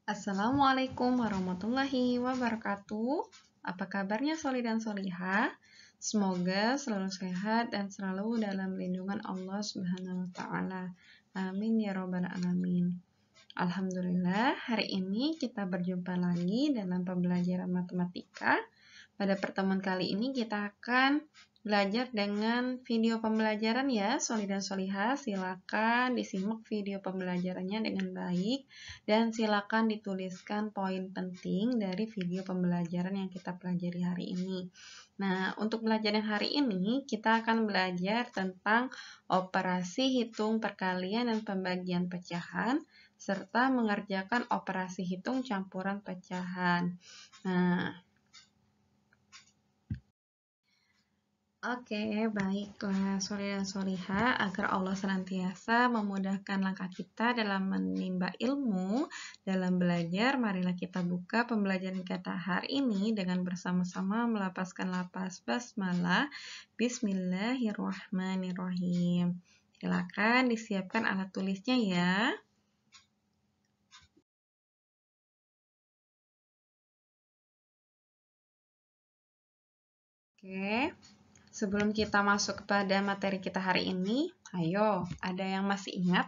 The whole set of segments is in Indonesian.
Assalamualaikum warahmatullahi wabarakatuh. Apa kabarnya Soli dan Soliha? Semoga selalu sehat dan selalu dalam lindungan Allah Subhanahu wa Ta'ala. Amin ya Rabbal 'Alamin. Alhamdulillah, hari ini kita berjumpa lagi dalam pembelajaran matematika. Pada pertemuan kali ini kita akan belajar dengan video pembelajaran ya, Soli dan Soliha. Silakan disimak video pembelajarannya dengan baik dan silakan dituliskan poin penting dari video pembelajaran yang kita pelajari hari ini. Nah, untuk pelajaran hari ini kita akan belajar tentang operasi hitung perkalian dan pembagian pecahan serta mengerjakan operasi hitung campuran pecahan. Nah, Oke, baiklah Soli dan Soliha, agar Allah senantiasa memudahkan langkah kita dalam menimba ilmu, dalam belajar, marilah kita buka pembelajaran kita hari ini dengan bersama-sama melapaskan lapas basmalah. Bismillahirrahmanirrahim. Silakan disiapkan alat tulisnya ya. Oke. Sebelum kita masuk kepada materi kita hari ini, ayo, ada yang masih ingat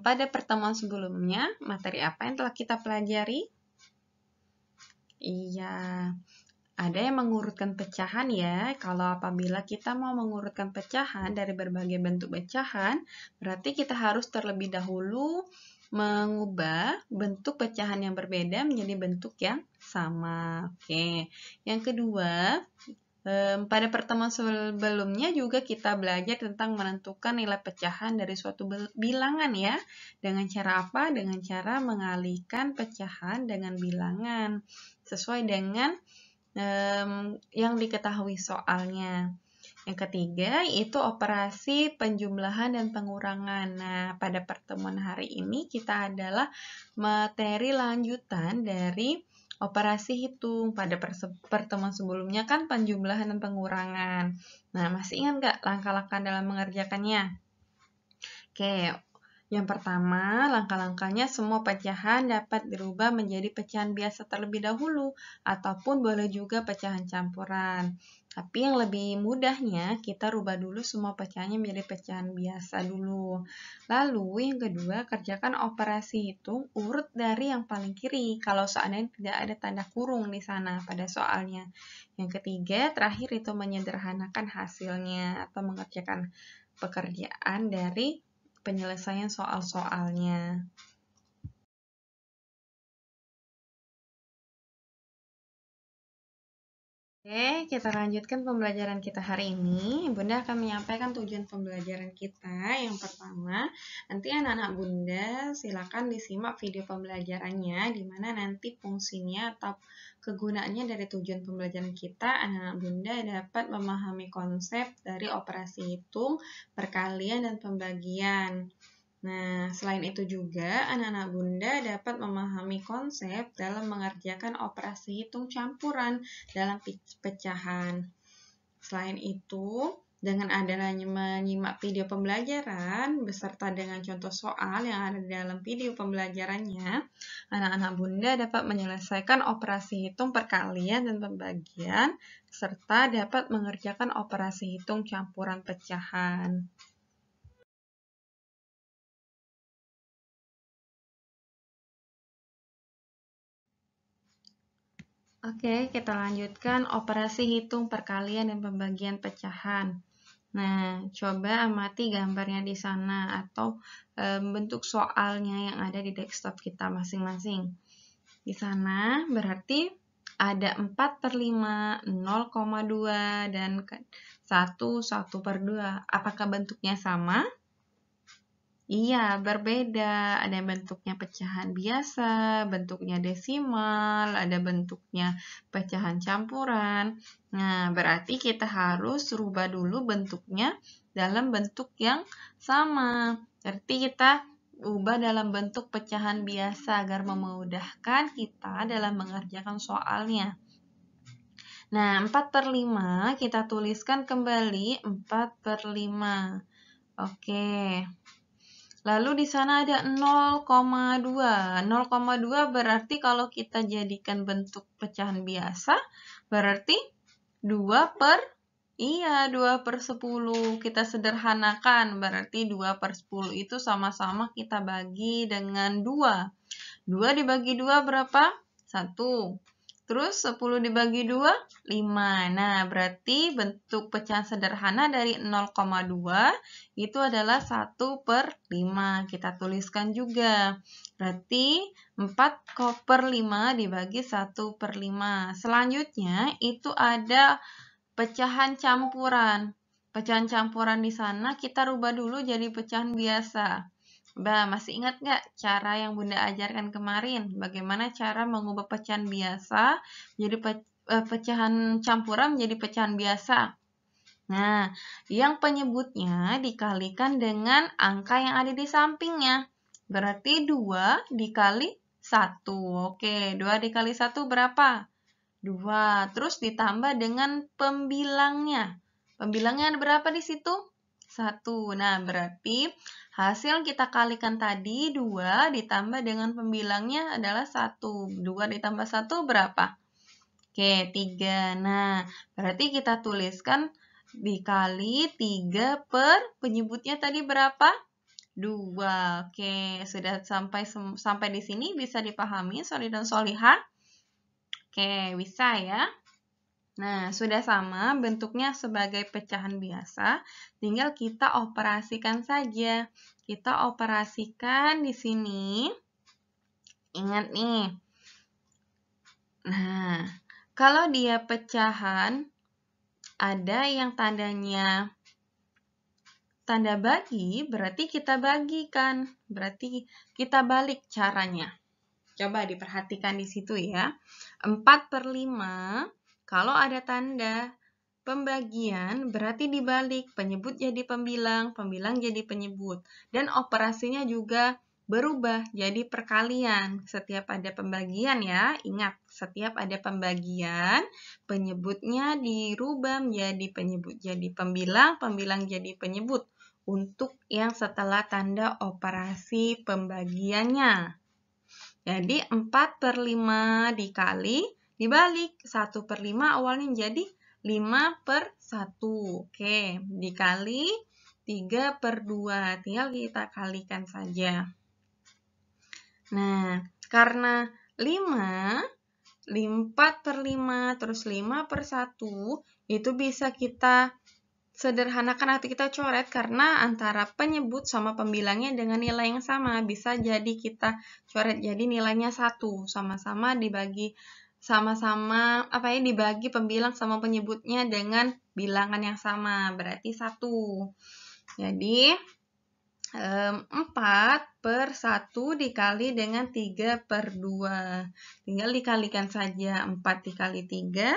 pada pertemuan sebelumnya, materi apa yang telah kita pelajari? Iya, ada yang mengurutkan pecahan ya. Kalau apabila kita mau mengurutkan pecahan dari berbagai bentuk pecahan, berarti kita harus terlebih dahulu mengubah bentuk pecahan yang berbeda menjadi bentuk yang sama. Oke, yang kedua, pada pertemuan sebelumnya juga kita belajar tentang menentukan nilai pecahan dari suatu bilangan ya. Dengan cara apa? Dengan cara mengalihkan pecahan dengan bilangan sesuai dengan yang diketahui soalnya. Yang ketiga yaitu operasi penjumlahan dan pengurangan. Nah, pada pertemuan hari ini kita adalah materi lanjutan dari operasi hitung. Pada pertemuan sebelumnya kan penjumlahan dan pengurangan. Nah, masih ingat nggak langkah-langkah dalam mengerjakannya? Oke, yang pertama, langkah-langkahnya semua pecahan dapat dirubah menjadi pecahan biasa terlebih dahulu, ataupun boleh juga pecahan campuran. Tapi yang lebih mudahnya, kita rubah dulu semua pecahannya menjadi pecahan biasa dulu. Lalu, yang kedua, kerjakan operasi hitung urut dari yang paling kiri, kalau seandainya tidak ada tanda kurung di sana pada soalnya. Yang ketiga, terakhir itu menyederhanakan hasilnya, atau mengerjakan pekerjaan dari penyelesaian soal-soalnya. Oke, kita lanjutkan pembelajaran kita hari ini. Bunda akan menyampaikan tujuan pembelajaran kita. Yang pertama, nanti anak-anak Bunda silakan disimak video pembelajarannya, di mana nanti fungsinya atau kegunaannya dari tujuan pembelajaran kita, anak-anak Bunda dapat memahami konsep dari operasi hitung, perkalian, dan pembagian. Nah, selain itu juga, anak-anak Bunda dapat memahami konsep dalam mengerjakan operasi hitung campuran dalam pecahan. Selain itu, dengan adanya menyimak video pembelajaran beserta dengan contoh soal yang ada di dalam video pembelajarannya, anak-anak Bunda dapat menyelesaikan operasi hitung perkalian dan pembagian, serta dapat mengerjakan operasi hitung campuran pecahan. Oke, kita lanjutkan operasi hitung perkalian dan pembagian pecahan. Nah, coba amati gambarnya di sana atau bentuk soalnya yang ada di desktop kita masing-masing. Di sana berarti ada 4/5, 0,2, dan 1/2. Apakah bentuknya sama? Iya, berbeda. Ada bentuknya pecahan biasa, bentuknya desimal, ada bentuknya pecahan campuran. Nah, berarti kita harus rubah dulu bentuknya dalam bentuk yang sama. Berarti kita ubah dalam bentuk pecahan biasa agar memudahkan kita dalam mengerjakan soalnya. Nah, 4/5 kita tuliskan kembali 4/5. Oke. Lalu di sana ada 0,2. 0,2 berarti kalau kita jadikan bentuk pecahan biasa, berarti 2 per 10. Kita sederhanakan, berarti 2 per 10 itu sama-sama kita bagi dengan 2. 2 dibagi 2 berapa? 1. Terus 10 dibagi 2, 5. Nah, berarti bentuk pecahan sederhana dari 0,2 itu adalah 1 per 5. Kita tuliskan juga. Berarti 4 per 5 dibagi 1 per 5. Selanjutnya itu ada pecahan campuran. Pecahan campuran di sana kita rubah dulu jadi pecahan biasa. Masih ingat nggak cara yang Bunda ajarkan kemarin? Bagaimana cara mengubah pecahan biasa jadi pecahan campuran menjadi pecahan biasa? Nah, yang penyebutnya dikalikan dengan angka yang ada di sampingnya. Berarti 2 dikali 1. Oke, 2 dikali 1 berapa? 2. Terus ditambah dengan pembilangnya. Pembilangnya ada berapa di situ? 1. Nah, berarti hasil kita kalikan tadi 2 ditambah dengan pembilangnya adalah 1. 2 ditambah 1 berapa? Oke, 3. Nah, berarti kita tuliskan dikali 3 per penyebutnya tadi berapa? 2. Oke, sudah sampai di sini bisa dipahami Sholih dan Sholihah? Oke, bisa ya. Nah, sudah sama bentuknya sebagai pecahan biasa, tinggal kita operasikan saja. Kita operasikan di sini. Ingat nih. Nah, kalau dia pecahan, ada yang tandanya tanda bagi, berarti kita bagikan. Berarti kita balik caranya. Coba diperhatikan di situ ya. 4 per 5. Kalau ada tanda pembagian, berarti dibalik. Penyebut jadi pembilang, pembilang jadi penyebut. Dan operasinya juga berubah jadi perkalian. Setiap ada pembagian ya, ingat, setiap ada pembagian, penyebutnya dirubah menjadi penyebut jadi pembilang, pembilang jadi penyebut. Untuk yang setelah tanda operasi pembagiannya. Jadi 4 per 5 dikali, dibalik 1 per 5 awalnya menjadi 5 per 1. Oke, dikali 3 per 2. Tinggal kita kalikan saja. Nah, karena 5, 4 per 5, terus 5 per 1, itu bisa kita sederhanakan atau kita coret karena antara penyebut sama pembilangnya dengan nilai yang sama. Bisa jadi kita coret jadi nilainya 1, sama-sama dibagi dibagi pembilang sama penyebutnya dengan bilangan yang sama, berarti 1. Jadi 4 per 1 dikali dengan 3 per 2. Tinggal dikalikan saja. 4 dikali 3,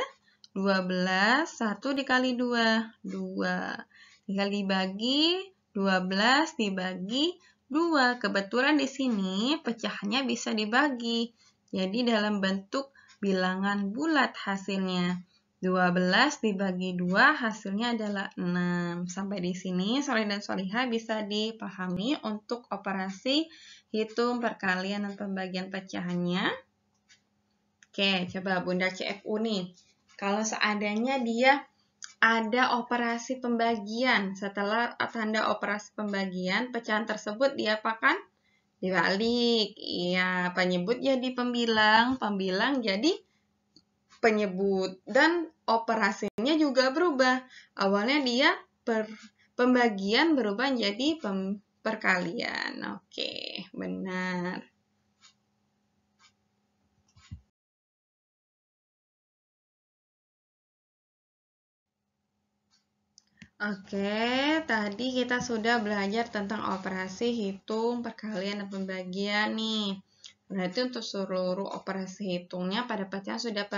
12, 1 dikali 2, 2. Tinggal dibagi, 12 dibagi 2. Kebetulan di sini pecahannya bisa dibagi. Jadi dalam bentuk bilangan bulat hasilnya. 12 dibagi 2 hasilnya adalah 6. Sampai di sini Sholih dan Sholihah bisa dipahami untuk operasi hitung perkalian dan pembagian pecahannya. Oke, coba Bunda CFU nih. Kalau seandainya dia ada operasi pembagian, setelah tanda operasi pembagian, pecahan tersebut diapakan? Dibalik. Iya, penyebut jadi pembilang, pembilang jadi penyebut. Dan operasinya juga berubah. Awalnya dia pembagian berubah jadi perkalian. Oke, benar. Oke, tadi kita sudah belajar tentang operasi hitung, perkalian, dan pembagian nih. Berarti untuk seluruh operasi hitungnya pada pecahan sudah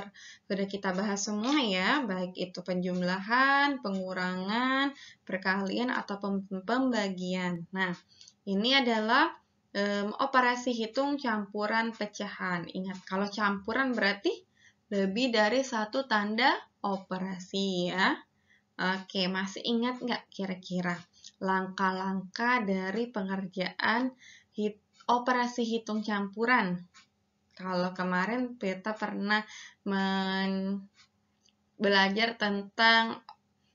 kita bahas semua ya, baik itu penjumlahan, pengurangan, perkalian, atau pembagian. Nah, ini adalah operasi hitung campuran pecahan. Ingat, kalau campuran berarti lebih dari satu tanda operasi ya. Oke, masih ingat nggak kira-kira langkah-langkah dari pengerjaan operasi hitung campuran. Kalau kemarin kita pernah belajar tentang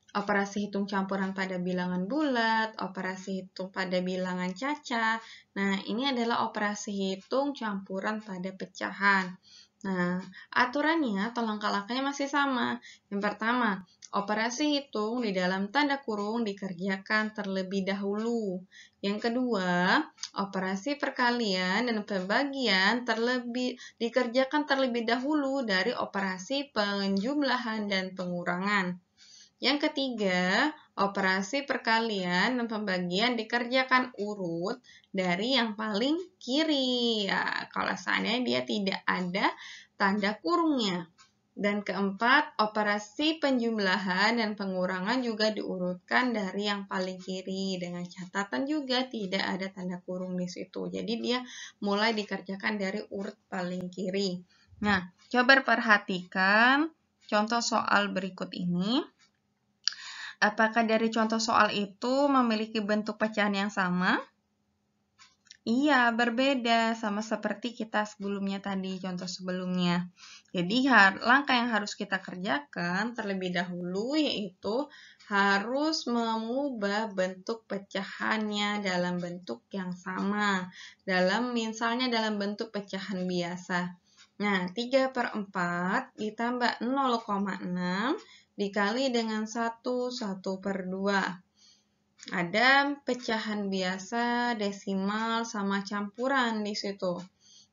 operasi hitung campuran pada bilangan bulat, operasi hitung pada bilangan caca. Nah, ini adalah operasi hitung campuran pada pecahan. Nah, aturannya atau langkah-langkahnya masih sama. Yang pertama, operasi hitung di dalam tanda kurung dikerjakan terlebih dahulu. Yang kedua, operasi perkalian dan pembagian dikerjakan terlebih dahulu dari operasi penjumlahan dan pengurangan. Yang ketiga, operasi perkalian dan pembagian dikerjakan urut dari yang paling kiri. Ya, kalau seandainya dia tidak ada tanda kurungnya. Dan keempat, operasi penjumlahan dan pengurangan juga diurutkan dari yang paling kiri. Dengan catatan juga tidak ada tanda kurung di situ. Jadi dia mulai dikerjakan dari urut paling kiri. Nah, coba perhatikan contoh soal berikut ini. Apakah dari contoh soal itu memiliki bentuk pecahan yang sama? Iya, berbeda, sama seperti kita sebelumnya tadi, contoh sebelumnya. Jadi, langkah yang harus kita kerjakan terlebih dahulu yaitu harus mengubah bentuk pecahannya dalam bentuk yang sama. Misalnya dalam bentuk pecahan biasa. Nah, 3/4 ditambah 0,6 dikali dengan 1/2. Ada pecahan biasa, desimal, sama campuran di situ.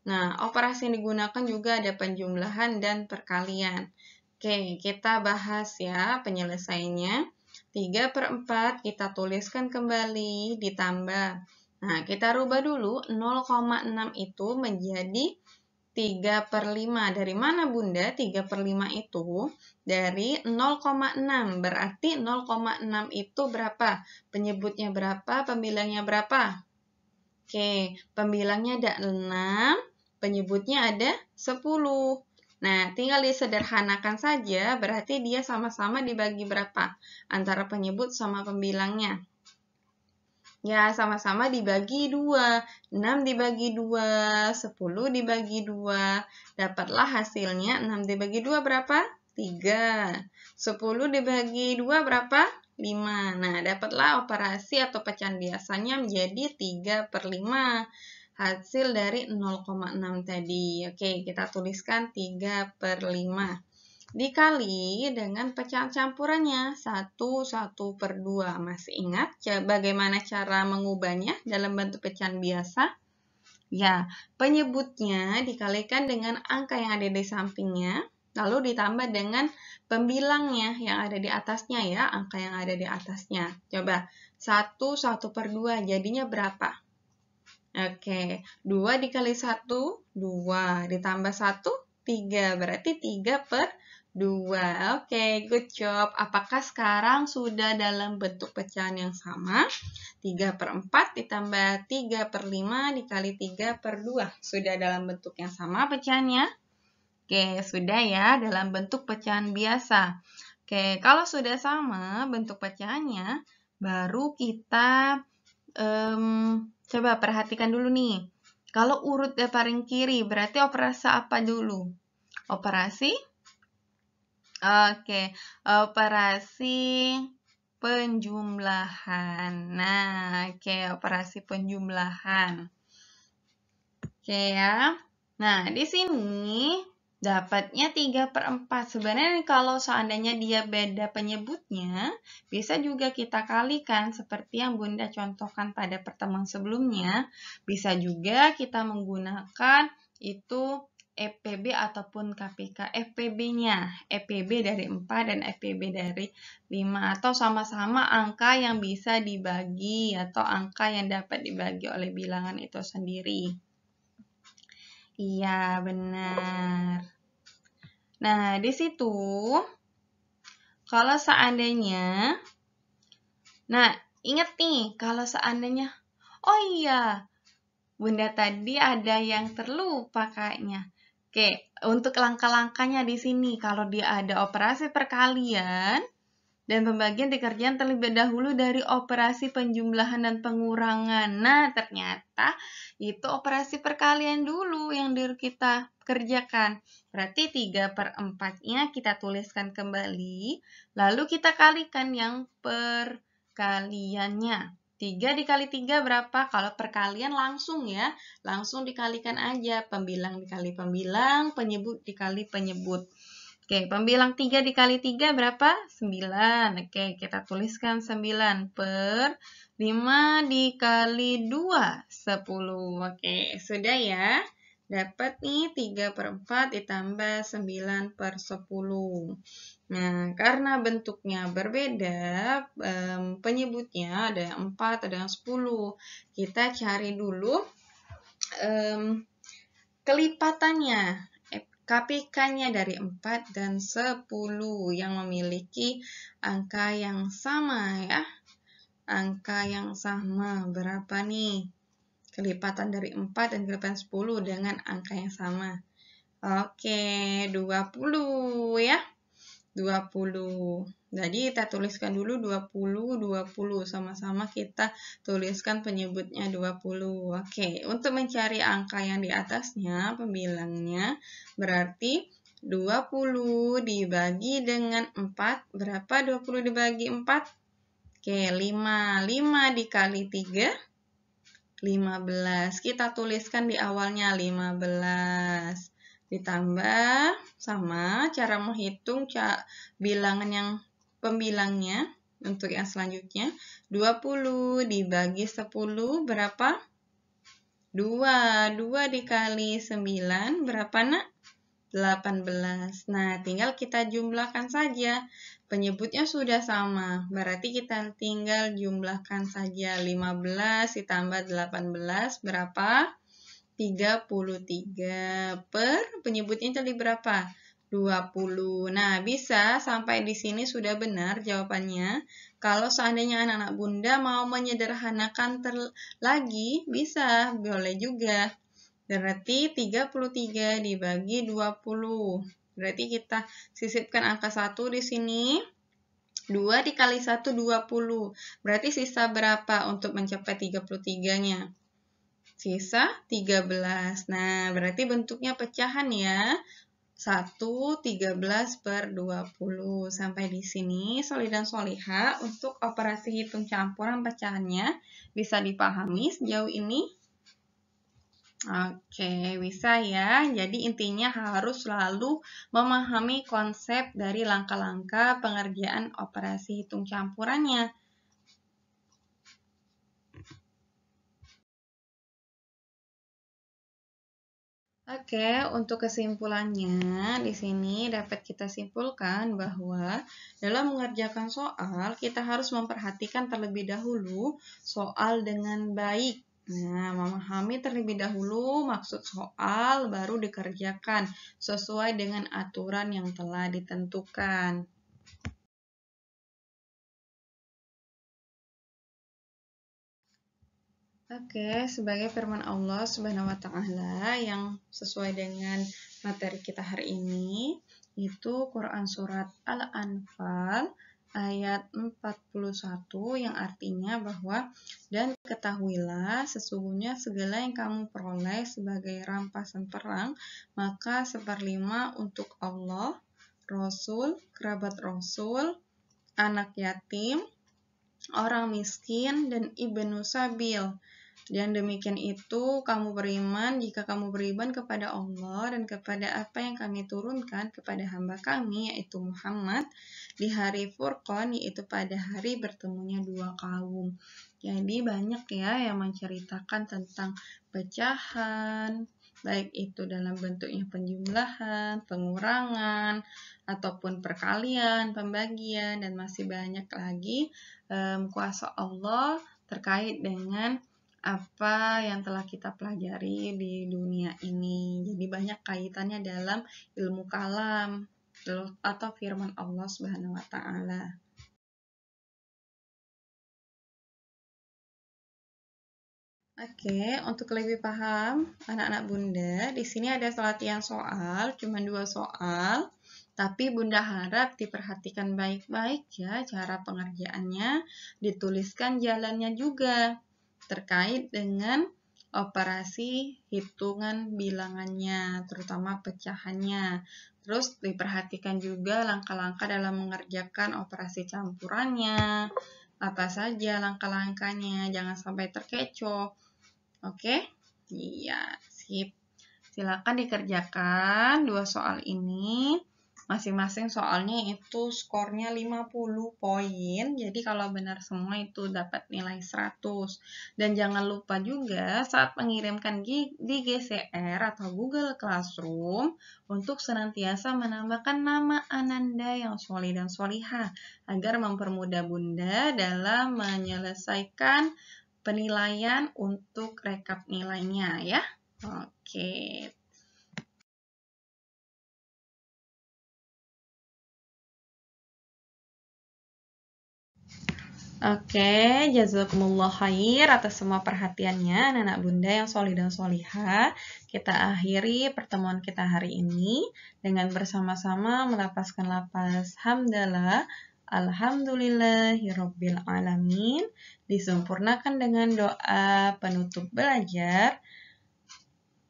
Nah, operasi yang digunakan juga ada penjumlahan dan perkalian. Oke, kita bahas ya penyelesaiannya. 3/4 kita tuliskan kembali, ditambah. Nah, kita rubah dulu 0,6 itu menjadi 3/5. Dari mana Bunda 3/5 itu? Dari 0,6. Berarti 0,6 itu berapa? Penyebutnya berapa? Pembilangnya berapa? Oke, pembilangnya ada 6, penyebutnya ada 10. Nah, tinggal disederhanakan saja, berarti dia sama-sama dibagi berapa? Antara penyebut sama pembilangnya. Ya, sama-sama dibagi 2. 6 dibagi 2, 10 dibagi 2. Dapatlah hasilnya 6 dibagi 2 berapa? 3. 10 dibagi 2 berapa? 5. Nah, dapatlah operasi atau pecahan biasanya menjadi 3/5. Hasil dari 0,6 tadi. Oke, kita tuliskan 3/5. Dikali dengan pecahan campurannya 1/2. Masih ingat bagaimana cara mengubahnya dalam bentuk pecahan biasa? Ya, penyebutnya dikalikan dengan angka yang ada di sampingnya, lalu ditambah dengan pembilangnya yang ada di atasnya ya, angka yang ada di atasnya. Coba, 1/2 jadinya berapa? Oke, 2 dikali 1, 2. Ditambah 1, 3. Berarti 3/2. Oke, good job. Apakah sekarang sudah dalam bentuk pecahan yang sama? 3/4 ditambah 3/5 dikali 3/2. Sudah dalam bentuk yang sama pecahannya? Oke, sudah ya, dalam bentuk pecahan biasa. Oke, kalau sudah sama bentuk pecahannya, baru kita coba perhatikan dulu nih. Kalau urut paling kiri, berarti operasi apa dulu? Operasi? Oke, operasi penjumlahan. Nah, oke, operasi penjumlahan. Oke ya. Nah, di sini dapatnya 3/4. Sebenarnya kalau seandainya dia beda penyebutnya, bisa juga kita kalikan seperti yang Bunda contohkan pada pertemuan sebelumnya. Bisa juga kita menggunakan itu FPB ataupun KPK. FPB-nya, FPB dari 4 dan FPB dari 5. Atau sama-sama angka yang bisa dibagi atau angka yang dapat dibagi oleh bilangan itu sendiri. Iya, benar. Nah, di situ, kalau seandainya, nah, ingat nih, kalau seandainya, oh iya, Bunda tadi ada yang terlupa kayaknya. Oke, untuk langkah-langkahnya di sini, kalau dia ada operasi perkalian, Dan pembagian dikerjakan terlebih dahulu dari operasi penjumlahan dan pengurangan. Nah, ternyata itu operasi perkalian dulu yang kita kerjakan. Berarti 3/4-nya kita tuliskan kembali, lalu kita kalikan yang perkaliannya. 3 dikali 3 berapa? Kalau perkalian langsung ya, langsung dikalikan aja. Pembilang dikali pembilang, penyebut dikali penyebut. Oke, pembilang 3 dikali 3 berapa? 9. Oke, kita tuliskan 9 per 5 dikali 2, 10. Oke, sudah ya. Dapat nih 3/4 ditambah 9 per 10. Nah, karena bentuknya berbeda, penyebutnya ada yang 4, ada yang 10. Kita cari dulu kelipatannya. KPK-nya dari 4 dan 10 yang memiliki angka yang sama ya. Angka yang sama berapa nih? Kelipatan dari 4 dan kelipatan 10 dengan angka yang sama. Oke, 20 ya. 20. Jadi kita tuliskan dulu 20. Sama-sama kita tuliskan penyebutnya 20. Oke, untuk mencari angka yang di atasnya, pembilangnya, berarti 20 dibagi dengan 4. Berapa 20 dibagi 4? Oke, 5. 5 dikali 3, 15. Kita tuliskan di awalnya 15. Ditambah sama cara menghitung bilangan yang pembilangnya untuk yang selanjutnya. 20 dibagi 10 berapa? 2. 2 dikali 9 berapa nak? 18. Nah, tinggal kita jumlahkan saja. Penyebutnya sudah sama, berarti kita tinggal jumlahkan saja. 15 ditambah 18 berapa? 33 per penyebutnya tadi berapa? 20. Nah, bisa sampai di sini sudah benar jawabannya. Kalau seandainya anak-anak Bunda mau menyederhanakan lagi, bisa, boleh juga. Berarti 33 dibagi 20. Berarti kita sisipkan angka 1 di sini. 2 dikali 1, 20. Berarti sisa berapa untuk mencapai 33-nya? Sisa 13. Nah, berarti bentuknya pecahan ya. 1, 13 per 20. Sampai di sini, Soli dan Soliha, untuk operasi hitung campuran pecahannya bisa dipahami sejauh ini? Oke, bisa ya. Jadi intinya harus selalu memahami konsep dari langkah-langkah pengerjaan operasi hitung campurannya. Oke, untuk kesimpulannya di sini dapat kita simpulkan bahwa dalam mengerjakan soal kita harus memperhatikan terlebih dahulu soal dengan baik. Nah, memahami terlebih dahulu maksud soal baru dikerjakan sesuai dengan aturan yang telah ditentukan. Oke, sebagai firman Allah Subhanahu wa Ta'ala yang sesuai dengan materi kita hari ini, itu Quran Surat Al-Anfal ayat 41 yang artinya bahwa dan ketahuilah sesungguhnya segala yang kamu peroleh sebagai rampasan perang, maka 1/5 untuk Allah, Rasul, kerabat Rasul, anak yatim, orang miskin, dan ibnu sabil. Dan demikian itu kamu beriman jika kamu beriman kepada Allah dan kepada apa yang kami turunkan kepada hamba kami yaitu Muhammad di hari Furqan, yaitu pada hari bertemunya dua kaum. Jadi banyak ya yang menceritakan tentang pecahan, baik itu dalam bentuknya penjumlahan, pengurangan, ataupun perkalian, pembagian, dan masih banyak lagi kuasa Allah terkait dengan apa yang telah kita pelajari di dunia ini. Jadi banyak kaitannya dalam ilmu kalam atau firman Allah Subhanahu wa Ta'ala. Oke, untuk lebih paham anak-anak Bunda, di sini ada latihan soal, cuma 2 soal. Tapi Bunda harap diperhatikan baik-baik ya cara pengerjaannya, dituliskan jalannya juga terkait dengan operasi hitungan bilangannya, terutama pecahannya. Terus diperhatikan juga langkah-langkah dalam mengerjakan operasi campurannya, apa saja langkah-langkahnya, jangan sampai terkecoh. Oke? Iya, sip. Silakan dikerjakan dua soal ini. Masing-masing soalnya itu skornya 50 poin. Jadi kalau benar semua itu dapat nilai 100. Dan jangan lupa juga saat mengirimkan di GCR atau Google Classroom untuk senantiasa menambahkan nama Ananda yang sholih dan sholihah agar mempermudah Bunda dalam menyelesaikan penilaian untuk rekap nilainya ya. Oke. Oke, jazakumullah khair atas semua perhatiannya anak-anak Bunda yang sholih dan sholihah. Kita akhiri pertemuan kita hari ini dengan bersama-sama melafazkan lafaz hamdalah, alhamdulillahirabbil alamin, disempurnakan dengan doa penutup belajar.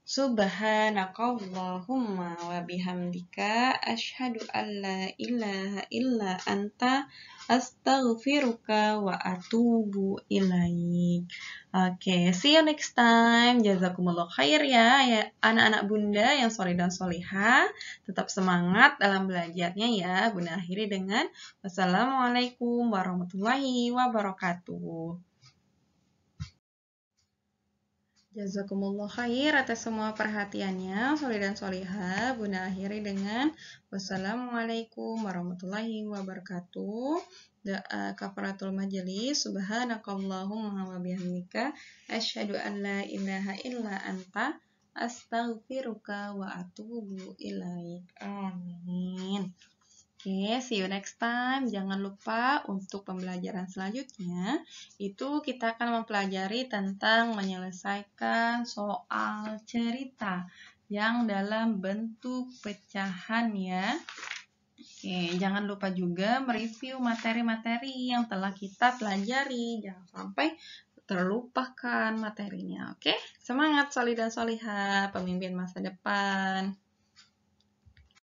Subhanakallahumma wa bihamdika asyhadu an la ilaha illa anta astaghfiruka wa atubu ilaik. Oke, see you next time. Jazakumullah khair ya anak-anak Bunda yang sholih dan sholihah. Tetap semangat dalam belajarnya ya. Bunda akhiri dengan wassalamualaikum warahmatullahi wabarakatuh. Jazakumullah khair atas semua perhatiannya, sholih dan sholihah. Bunda akhiri dengan wassalamualaikum warahmatullahi wabarakatuh. Doa kafaratul majelis. Subhanakallahumma wa bihamdika asyhadu an la ilaha illa anta astaghfiruka wa atubu ilaik. Amin. Oke, see you next time. Jangan lupa untuk pembelajaran selanjutnya, itu kita akan mempelajari tentang menyelesaikan soal cerita yang dalam bentuk pecahan ya. Oke, jangan lupa juga mereview materi-materi yang telah kita pelajari. Jangan sampai terlupakan materinya. Oke, semangat sholih dan sholihah, pemimpin masa depan.